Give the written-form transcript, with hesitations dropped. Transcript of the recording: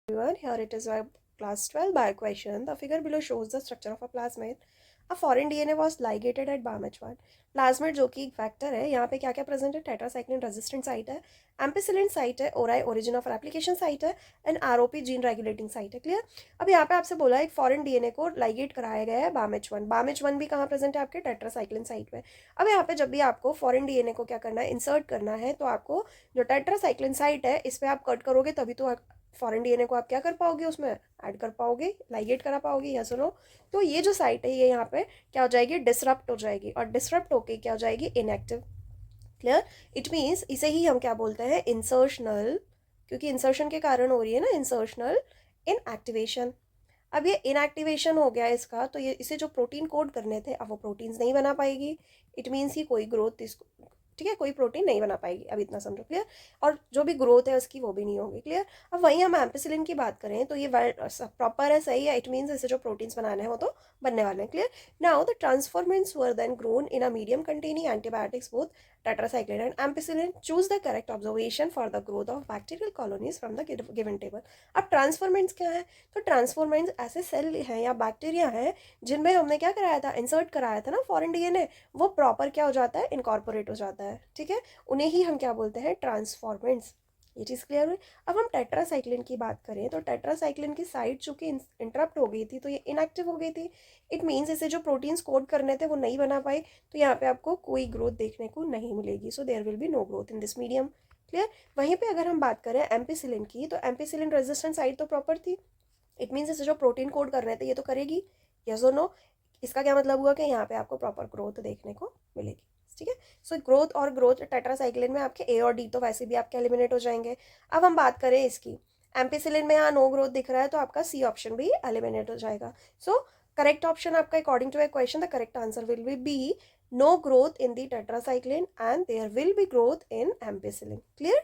Everyone, here it is our class 12 bio question. The figure below shows the structure of a plasmid. A foreign DNA was ligated at BAMH1. Plasmid जो कि एक factor है, यहाँ पे क्या क्या present है? टेट्रासाइक्लिन रेजिस्टेंट साइट है, एम्पिसिलिन साइट है, ओराई ओरिजिन ऑफ एप्लीकेशन साइट है, and ROP gene regulating site है. क्लियर. अब यहाँ पे आपसे बोला एक फॉरेन डीएनए को लाइगेट कराया गया है BAMH1. BAMH1 भी कहाँ प्रेजेंट है? आपके टेट्रासाइक्लिन साइट पे. अब यहाँ पे जब भी आपको फॉरेन डीएनए को क्या करना है? इंसर्ट करना है, तो आपको जो टेट्रासाइक्लिन साइट है इस पर आप कट करोगे तभी तो फॉरेन डीएनए को आप क्या कर पाओगे? उसमें ऐड कर पाओगे, लाइगेट करा पाओगे. या सुनो, तो ये जो साइट है ये यहाँ पे क्या हो जाएगी? डिसरप्ट हो जाएगी, और डिसरप्ट होके क्या हो जाएगी? इनएक्टिव. क्लियर. इट मीन्स इसे ही हम क्या बोलते हैं? इंसर्शनल, क्योंकि इंसर्शन के कारण हो रही है ना, इंसर्शनल इनएक्टिवेशन. अब ये इनएक्टिवेशन हो गया इसका, तो ये इसे जो प्रोटीन कोड करने थे अब वो प्रोटीन्स नहीं बना पाएगी. इट मीन्स ही कोई ग्रोथ इसको, ठीक है, कोई प्रोटीन नहीं बना पाएगी. अब इतना समझो. क्लियर. और जो भी ग्रोथ है उसकी वो भी नहीं होगी. क्लियर. अब वहीं हम एम्पिसिलिन की बात करें तो ये प्रॉपर है, सही है. इट मीन्स इसे जो प्रोटीन्स बनाने हैं वो तो बनने वाले हैं. Clear. Now the transformants were then grown in a medium containing antibiotics both tetracycline and ampicillin. Choose the correct observation for the growth of bacterial colonies from the given table. अब transformants क्या है? तो transformants ऐसे cell हैं या bacteria हैं जिनमें हमने क्या कराया था? इंसर्ट कराया था ना फॉरेन डीएनए. वो प्रॉपर क्या हो जाता है? इनकॉर्पोरेट हो जाता है. ठीक है, उन्हें ही हम क्या बोलते हैं? ट्रांसफॉर्मेंट्स. ये चीज़ क्लियर हुई. अब हम टेट्रासाइक्लिन की बात करें तो टेट्रासाइक्लिन की साइट चूंकि इंटरप्ट हो गई थी तो ये इनएक्टिव हो गई थी. इट मीन्स इसे जो प्रोटीन्स कोड करने थे वो नहीं बना पाए, तो यहाँ पे आपको कोई ग्रोथ देखने को नहीं मिलेगी. So there will be no growth in this medium. Clear. वहीं पे अगर हम बात करें एम्पिसिलिन की, तो एम्पिसिलिन रेजिस्टेंट साइट तो प्रॉपर थी. इट मीन्स इसे जो प्रोटीन कोड कर रहे थे ये तो करेगी. यस और नो. इसका क्या मतलब हुआ कि यहाँ पे आपको प्रॉपर ग्रोथ देखने को मिलेगी. ठीक है. सो ग्रोथ और ग्रोथ टेट्रासाइक्लिन में आपके ए और डी तो वैसे भी आपके एलिमिनेट हो जाएंगे. अब हम बात करें इसकी, एम्पिसिलिन में यहाँ नो ग्रोथ दिख रहा है तो आपका सी ऑप्शन भी एलिमिनेट हो जाएगा. सो करेक्ट ऑप्शन आपका according to a question the correct answer will be no growth in the tetracycline and there will be growth in ampicillin. Clear.